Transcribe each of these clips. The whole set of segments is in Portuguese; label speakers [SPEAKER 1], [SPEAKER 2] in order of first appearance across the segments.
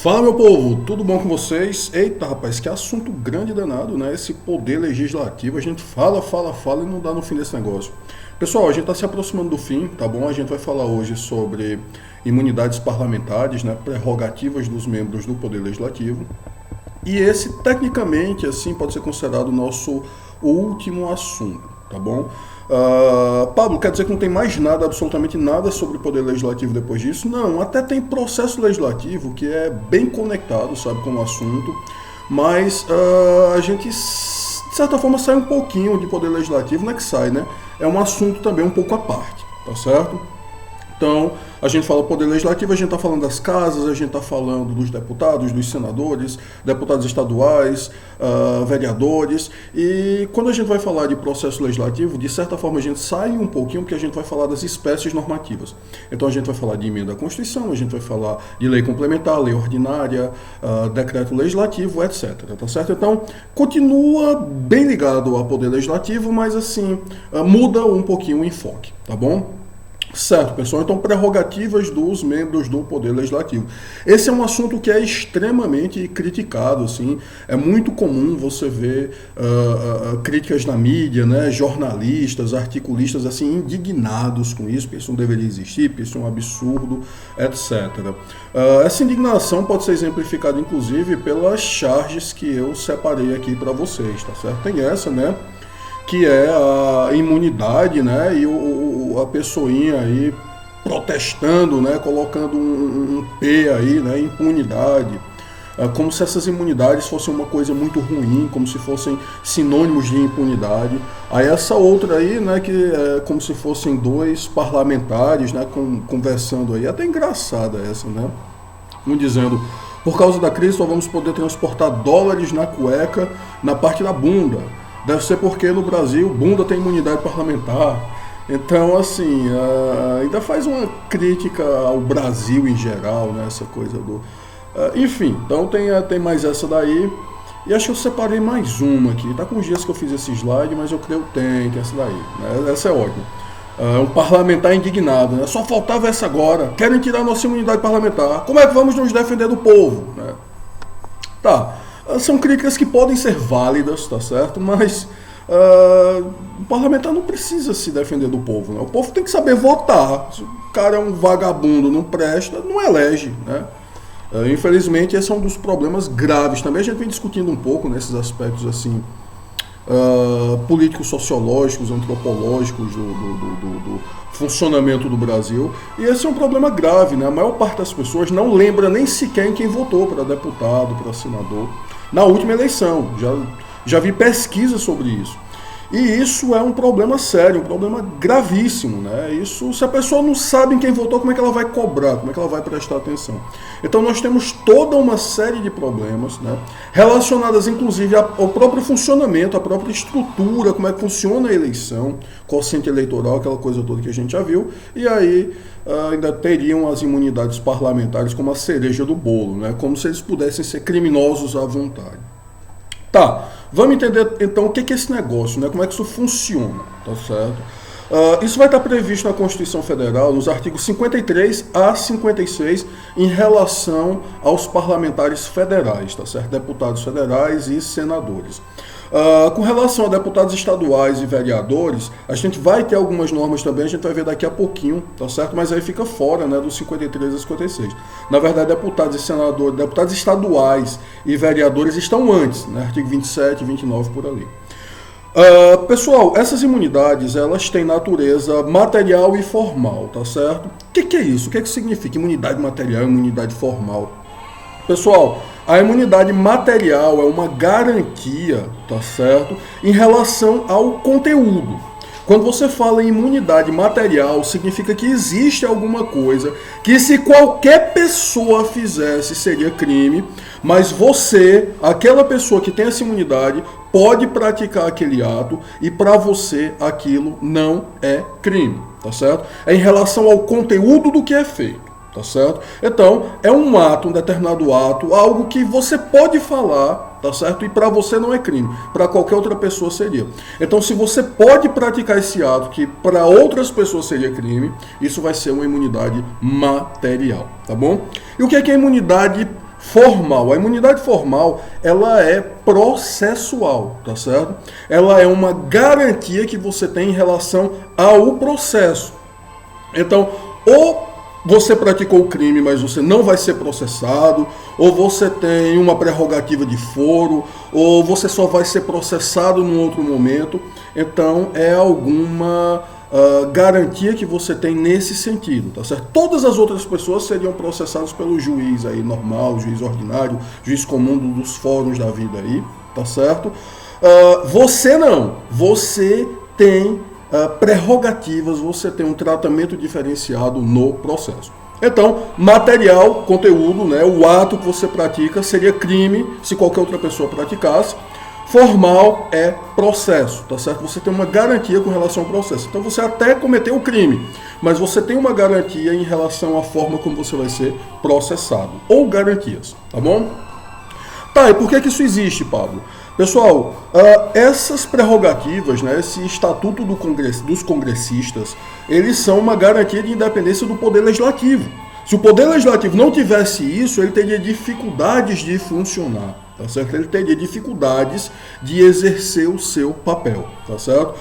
[SPEAKER 1] Fala, meu povo, tudo bom com vocês? Eita, rapaz, que assunto grande e danado, né? Esse poder legislativo, a gente fala e não dá no fim desse negócio. Pessoal, a gente está se aproximando do fim, tá bom? A gente vai falar hoje sobre imunidades parlamentares, né? Prerrogativas dos membros do poder legislativo. E esse, tecnicamente, assim, pode ser considerado o último assunto, tá bom? Pablo, quer dizer que não tem mais nada, absolutamente nada sobre o poder legislativo depois disso? Não, até tem processo legislativo que é bem conectado, sabe, com o assunto, mas a gente, de certa forma, sai um pouquinho de poder legislativo, não é que sai, né? É um assunto também um pouco à parte, tá certo? Então, a gente fala poder legislativo, a gente está falando das casas, a gente está falando dos deputados, dos senadores, deputados estaduais, vereadores. E quando a gente vai falar de processo legislativo, de certa forma a gente sai um pouquinho, porque a gente vai falar das espécies normativas. Então a gente vai falar de emenda à Constituição, a gente vai falar de lei complementar, lei ordinária, decreto legislativo, etc. Tá certo? Então, continua bem ligado ao poder legislativo, mas assim, muda um pouquinho o enfoque, tá bom? Certo, pessoal. Então, prerrogativas dos membros do Poder Legislativo. Esse é um assunto que é extremamente criticado, assim. É muito comum você ver críticas na mídia, né? Jornalistas, articulistas, assim, indignados com isso, porque isso não deveria existir, porque isso é um absurdo, etc. Essa indignação pode ser exemplificada, inclusive, pelas charges que eu separei aqui para vocês, tá certo? Tem essa, né? Que é a imunidade, né, e a pessoinha aí protestando, né, colocando um P aí, né, impunidade, como se essas imunidades fossem uma coisa muito ruim, como se fossem sinônimos de impunidade. Aí essa outra aí, né, que é como se fossem dois parlamentares, né, conversando aí, até engraçada essa, né, um dizendo: por causa da crise só vamos poder transportar dólares na cueca, na parte da bunda. Deve ser porque no Brasil bunda tem imunidade parlamentar. Então, assim, ainda faz uma crítica ao Brasil em geral, né? Essa coisa do... enfim, então tem mais essa daí. E acho que eu separei mais uma aqui. Tá com os dias que eu fiz esse slide, mas eu creio que tem essa daí, né? Essa é ótima. Um parlamentar indignado, né? Só faltava essa agora. Querem tirar nossa imunidade parlamentar. Como é que vamos nos defender do povo, né? Tá. São críticas que podem ser válidas, tá certo? Mas o parlamentar não precisa se defender do povo, né? O povo tem que saber votar. Se o cara é um vagabundo, não presta, não elege, né? Infelizmente, esse é um dos problemas graves. Também a gente vem discutindo um pouco nesses aspectos assim, políticos, sociológicos, antropológicos do funcionamento do Brasil. E esse é um problema grave, né? A maior parte das pessoas não lembra nem sequer em quem votou para deputado, para senador na última eleição. Já vi pesquisa sobre isso. E isso é um problema sério, um problema gravíssimo, né? Isso, se a pessoa não sabe em quem votou, como é que ela vai cobrar, como é que ela vai prestar atenção? Então nós temos toda uma série de problemas, né? Relacionadas inclusive ao próprio funcionamento, à própria estrutura, como é que funciona a eleição, quociente eleitoral, aquela coisa toda que a gente já viu, e aí ainda teriam as imunidades parlamentares como a cereja do bolo, né? Como se eles pudessem ser criminosos à vontade. Tá, vamos entender então o que é esse negócio, né? Como é que isso funciona, tá certo? Isso vai estar previsto na Constituição Federal, nos artigos 53 a 56, em relação aos parlamentares federais, tá certo? Deputados federais e senadores. Com relação a deputados estaduais e vereadores, a gente vai ter algumas normas também, a gente vai ver daqui a pouquinho, tá certo? Mas aí fica fora, né, dos 53 a 56. Na verdade, deputados e senadores, deputados estaduais e vereadores estão antes, né, artigo 27 e 29 por ali. Pessoal, essas imunidades, elas têm natureza material e formal, tá certo? O que é isso? O que significa imunidade material e imunidade formal? Pessoal, a imunidade material é uma garantia, tá certo, em relação ao conteúdo. Quando você fala em imunidade material, significa que existe alguma coisa que, se qualquer pessoa fizesse, seria crime, mas você, aquela pessoa que tem essa imunidade, pode praticar aquele ato e para você aquilo não é crime, tá certo? É em relação ao conteúdo do que é feito. Tá certo? Então, é um ato, um determinado ato, algo que você pode falar, tá certo? E para você não é crime, para qualquer outra pessoa seria. Então, se você pode praticar esse ato que para outras pessoas seria crime, isso vai ser uma imunidade material, tá bom? E o que é imunidade formal. A imunidade formal, ela é processual, tá certo? Ela é uma garantia que você tem em relação ao processo. Então, ou você praticou o crime, mas você não vai ser processado, ou você tem uma prerrogativa de foro, ou você só vai ser processado num outro momento. Então, é alguma garantia que você tem nesse sentido, tá certo? Todas as outras pessoas seriam processadas pelo juiz aí normal, juiz ordinário, juiz comum dos fóruns da vida aí, tá certo? Você não, você tem prerrogativas, você tem um tratamento diferenciado no processo. Então, material, conteúdo, né, o ato que você pratica seria crime se qualquer outra pessoa praticasse. Formal é processo, tá certo? Você tem uma garantia com relação ao processo. Então você até cometeu o crime, mas você tem uma garantia em relação à forma como você vai ser processado. Ou garantias, tá bom? Tá, e por que isso existe, Pablo? Pessoal, essas prerrogativas, né, esse estatuto dos congressistas, eles são uma garantia de independência do poder legislativo. Se o poder legislativo não tivesse isso, ele teria dificuldades de funcionar, tá certo? Ele teria dificuldades de exercer o seu papel, tá certo?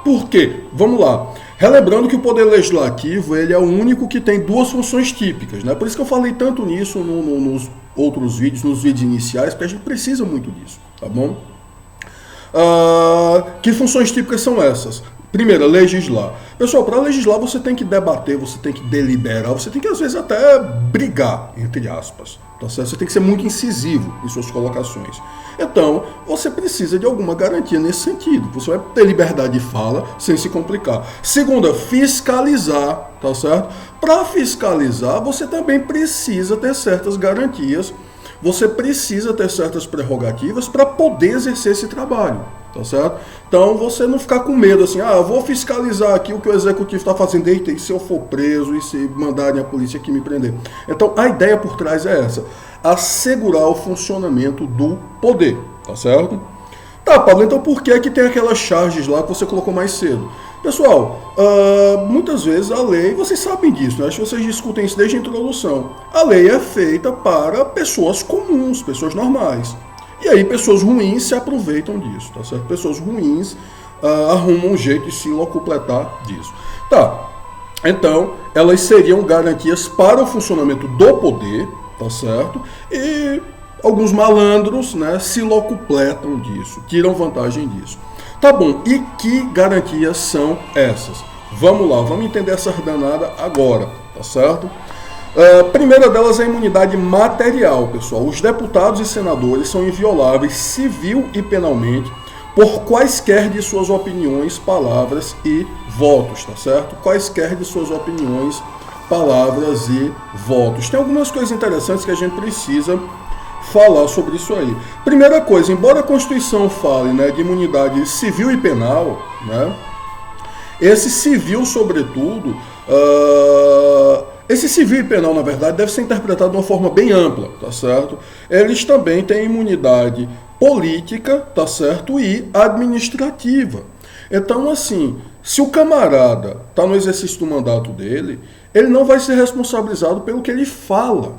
[SPEAKER 1] Por quê? Vamos lá. Relembrando que o poder legislativo, ele é o único que tem duas funções típicas, né? Por isso que eu falei tanto nisso nos outros vídeos, nos vídeos iniciais, porque a gente precisa muito disso, tá bom? Que funções típicas são essas? Primeiro, legislar. Pessoal, para legislar você tem que debater, você tem que deliberar, você tem que às vezes até brigar, entre aspas. Tá certo? Você tem que ser muito incisivo em suas colocações. Então, você precisa de alguma garantia nesse sentido. Você vai ter liberdade de fala sem se complicar. Segunda, fiscalizar, tá certo? Para fiscalizar, você também precisa ter certas garantias, você precisa ter certas prerrogativas para poder exercer esse trabalho. Tá certo? Então você não ficar com medo assim, eu vou fiscalizar aqui o que o executivo está fazendo, e se eu for preso e se mandarem a polícia aqui me prender. Então a ideia por trás é essa, assegurar o funcionamento do poder, tá certo? Tá, Pablo, então por que tem aquelas charges lá que você colocou mais cedo? Pessoal, muitas vezes a lei, vocês sabem disso, né? Acho que vocês discutem isso desde a introdução. A lei é feita para pessoas comuns, pessoas normais. E aí pessoas ruins se aproveitam disso, tá certo? Pessoas ruins arrumam um jeito de se locupletar disso. Tá, então elas seriam garantias para o funcionamento do poder, tá certo? E alguns malandros, né, se locupletam disso, tiram vantagem disso. Tá bom, e que garantias são essas? Vamos lá, vamos entender essa danada agora, tá certo? A primeira delas é a imunidade material, pessoal. Os deputados e senadores são invioláveis civil e penalmente por quaisquer de suas opiniões, palavras e votos, tá certo? Quaisquer de suas opiniões, palavras e votos. Tem algumas coisas interessantes que a gente precisa falar sobre isso aí. Primeira coisa, embora a Constituição fale, né, de imunidade civil e penal, né, esse civil, sobretudo, esse civil e penal, na verdade, deve ser interpretado de uma forma bem ampla, tá certo? Eles também têm imunidade política, tá certo? E administrativa. Então, assim, se o camarada está no exercício do mandato dele, ele não vai ser responsabilizado pelo que ele fala,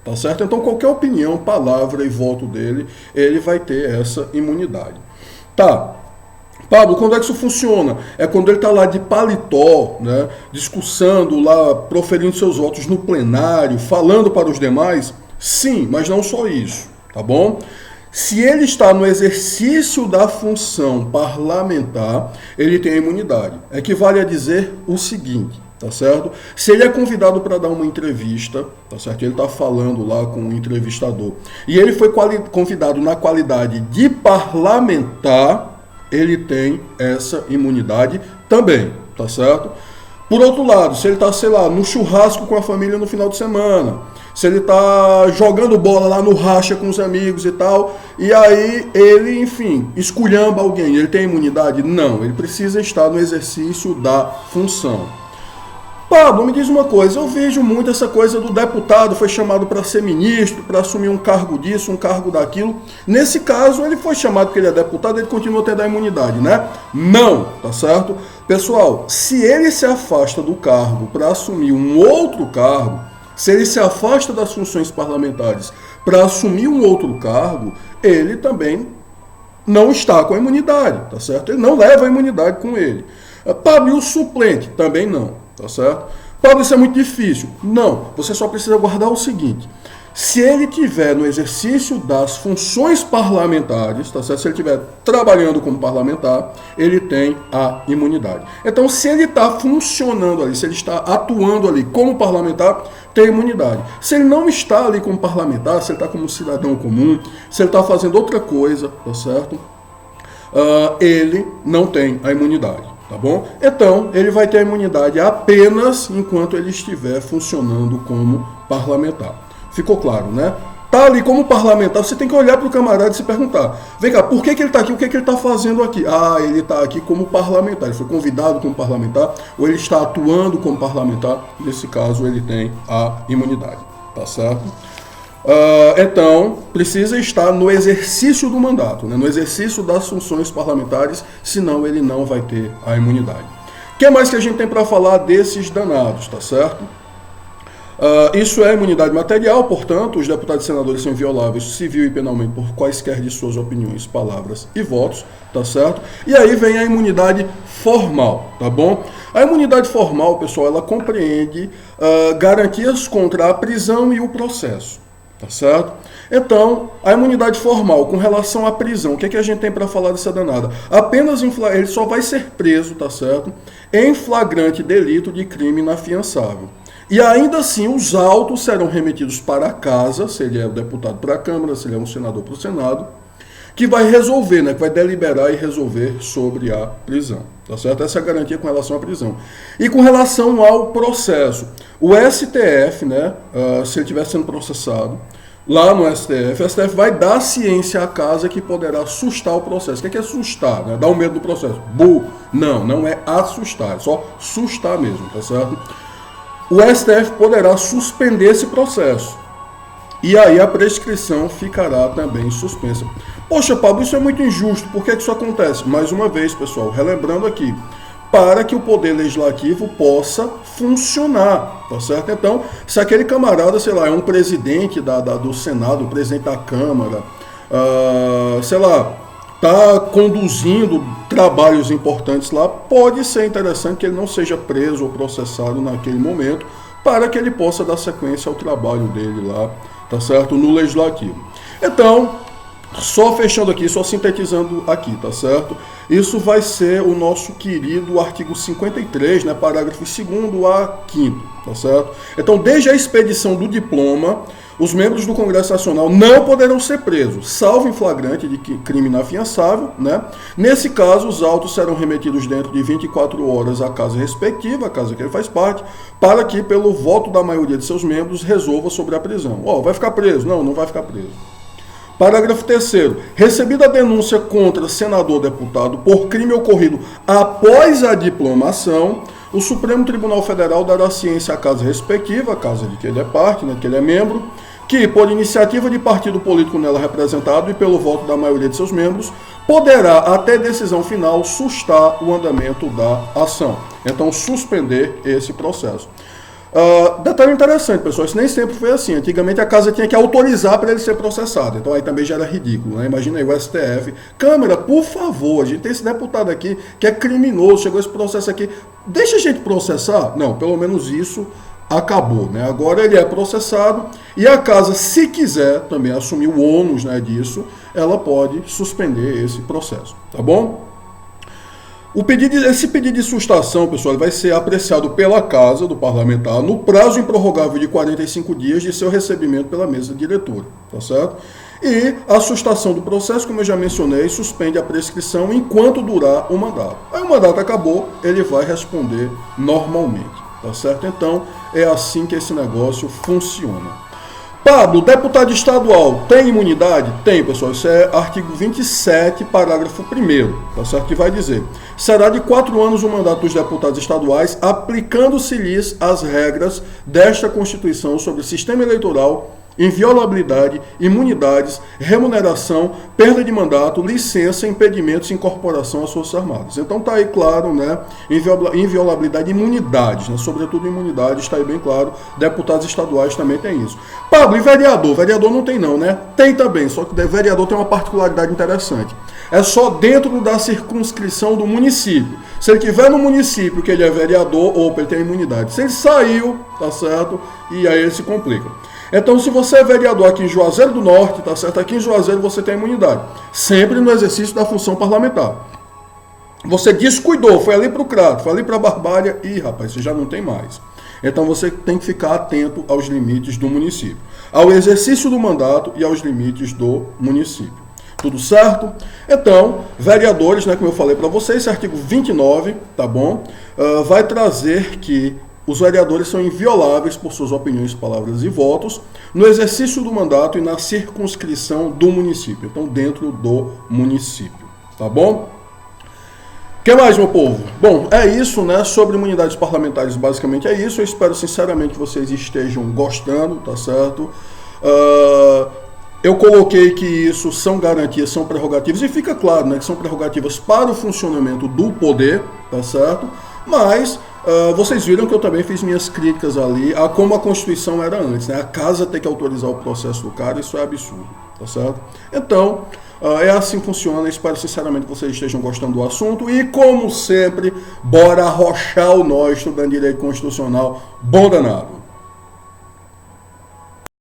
[SPEAKER 1] tá certo? Então, qualquer opinião, palavra e voto dele, ele vai ter essa imunidade. Tá. Pablo, quando é que isso funciona? É quando ele está lá de paletó, né, discursando lá, proferindo seus votos no plenário, falando para os demais? Sim, mas não só isso, tá bom? Se ele está no exercício da função parlamentar, ele tem a imunidade. Equivale a dizer o seguinte, tá certo? Se ele é convidado para dar uma entrevista, tá certo? Ele está falando lá com um entrevistador, e ele foi convidado na qualidade de parlamentar, ele tem essa imunidade também, tá certo? Por outro lado, se ele está, sei lá, no churrasco com a família no final de semana, se ele está jogando bola lá no racha com os amigos e tal, e aí ele, enfim, esculhamba alguém, ele tem imunidade? Não, ele precisa estar no exercício da função. Pablo, me diz uma coisa, eu vejo muito essa coisa do deputado foi chamado para ser ministro, para assumir um cargo disso, um cargo daquilo. Nesse caso, ele foi chamado porque ele é deputado, ele continua tendo a imunidade, né? Não, tá certo? Pessoal, se ele se afasta do cargo para assumir um outro cargo, Se ele se afasta das funções parlamentares para assumir um outro cargo, ele também não está com a imunidade, tá certo? Ele não leva a imunidade com ele. Para o suplente, também não, tá certo? Pablo, isso é muito difícil. Não, você só precisa guardar o seguinte: se ele estiver no exercício das funções parlamentares, tá certo? Se ele estiver trabalhando como parlamentar, ele tem a imunidade. Então, se ele está funcionando ali, se ele está atuando ali como parlamentar, tem imunidade. Se ele não está ali como parlamentar, se ele está como cidadão comum, se ele está fazendo outra coisa, tá certo? Ele não tem a imunidade. Tá bom? Então, ele vai ter a imunidade apenas enquanto ele estiver funcionando como parlamentar. Ficou claro, né? Tá ali como parlamentar, você tem que olhar para o camarada e se perguntar: vem cá, por que ele está aqui? O que ele está fazendo aqui? Ah, ele está aqui como parlamentar. Ele foi convidado como parlamentar ou ele está atuando como parlamentar. Nesse caso, ele tem a imunidade. Tá certo? Então, precisa estar no exercício do mandato, né? No exercício das funções parlamentares, senão ele não vai ter a imunidade. O que mais que a gente tem para falar desses danados, tá certo? Isso é imunidade material, portanto, os deputados e senadores são invioláveis civil e penalmente por quaisquer de suas opiniões, palavras e votos, tá certo? E aí vem a imunidade formal, tá bom? A imunidade formal, pessoal, ela compreende garantias contra a prisão e o processo. Tá certo? Então, a imunidade formal com relação à prisão, o que é que a gente tem para falar dessa danada? Apenas ele só vai ser preso, tá certo? Em flagrante delito de crime inafiançável. E ainda assim, os autos serão remetidos para a casa, se ele é o deputado para a Câmara, se ele é um senador para o Senado, que vai resolver, né? Que vai deliberar e resolver sobre a prisão. Tá certo? Essa é a garantia com relação à prisão. E com relação ao processo, o STF, né, se ele estiver sendo processado, lá no STF, o STF vai dar ciência à casa que poderá assustar o processo. O que é assustar? Né? Dar um medo do processo. Não é assustar, é só assustar mesmo, tá certo? O STF poderá suspender esse processo. E aí a prescrição ficará também suspensa. Poxa, Pablo, isso é muito injusto. Por que isso acontece? Mais uma vez, pessoal, relembrando aqui, para que o Poder Legislativo possa funcionar, tá certo? Então, se aquele camarada, sei lá, é um presidente do Senado, presidente da Câmara, sei lá, está conduzindo trabalhos importantes lá, pode ser interessante que ele não seja preso ou processado naquele momento, para que ele possa dar sequência ao trabalho dele lá, tá certo? No Legislativo. Então, só fechando aqui, só sintetizando aqui, tá certo? Isso vai ser o nosso querido artigo 53, né, parágrafo 2º a 5º, tá certo? Então, desde a expedição do diploma, os membros do Congresso Nacional não poderão ser presos, salvo em flagrante de crime inafiançável, né? Nesse caso, os autos serão remetidos dentro de 24 horas à casa respectiva, a casa que ele faz parte, para que, pelo voto da maioria de seus membros, resolva sobre a prisão. Vai ficar preso? Não, não vai ficar preso. Parágrafo 3º. Recebida a denúncia contra senador ou deputado por crime ocorrido após a diplomação, o Supremo Tribunal Federal dará ciência à casa respectiva, a casa de que ele é parte, né, que ele é membro, que, por iniciativa de partido político nela representado e pelo voto da maioria de seus membros, poderá, até decisão final, sustar o andamento da ação. Então, suspender esse processo. Detalhe interessante, pessoal, isso nem sempre foi assim. Antigamente a casa tinha que autorizar para ele ser processado, então aí também já era ridículo, né? Imagina aí o STF, Câmara, por favor, a gente tem esse deputado aqui que é criminoso, chegou esse processo aqui, deixa a gente processar? Não, pelo menos isso acabou, né? Agora ele é processado e a casa, se quiser também assumir o ônus, né, disso, ela pode suspender esse processo, tá bom? Esse pedido de sustação, pessoal, vai ser apreciado pela Casa do Parlamentar no prazo improrrogável de 45 dias de seu recebimento pela mesa diretora, tá certo? E a sustação do processo, como eu já mencionei, suspende a prescrição enquanto durar o mandato. Aí o mandato acabou, ele vai responder normalmente, tá certo? Então, é assim que esse negócio funciona. Pablo, deputado estadual tem imunidade? Tem, pessoal. Isso é artigo 27, parágrafo 1º, tá certo? Que vai dizer: será de 4 anos o mandato dos deputados estaduais, aplicando-se-lhes as regras desta Constituição sobre o sistema eleitoral inviolabilidade, imunidades, remuneração, perda de mandato, licença, impedimentos e incorporação às Forças Armadas. Então está aí claro, né, inviolabilidade e imunidades, né, sobretudo imunidades, está aí bem claro, deputados estaduais também tem isso. Pablo, e vereador? Vereador não tem não, né? Tem também, só que o vereador tem uma particularidade interessante. É só dentro da circunscrição do município. Se ele estiver no município que ele é vereador, opa, ele tem imunidade. Se ele saiu, tá certo? E aí ele se complica. Então, se você é vereador aqui em Juazeiro do Norte, tá certo? Aqui em Juazeiro você tem imunidade. Sempre no exercício da função parlamentar. Você descuidou, foi ali para o Crato, foi ali para a Barbalha e, rapaz, você já não tem mais. Então você tem que ficar atento aos limites do município, ao exercício do mandato e aos limites do município. Tudo certo? Então, vereadores, né, como eu falei para vocês, esse artigo 29, tá bom? Vai trazer que os vereadores são invioláveis por suas opiniões, palavras e votos no exercício do mandato e na circunscrição do município. Então, dentro do município. Tá bom? O que mais, meu povo? Bom, é isso, né? Sobre imunidades parlamentares, basicamente é isso. Eu espero sinceramente que vocês estejam gostando, tá certo? Eu coloquei que isso são garantias, são prerrogativas, e fica claro, né, que são prerrogativas para o funcionamento do poder, tá certo? Mas vocês viram que eu também fiz minhas críticas ali a como a Constituição era antes, né? A casa tem que autorizar o processo do cara, isso é absurdo, tá certo? Então, é assim que funciona. Espero sinceramente que vocês estejam gostando do assunto e, como sempre, bora arrochar o nó estudando direito constitucional, bom danado.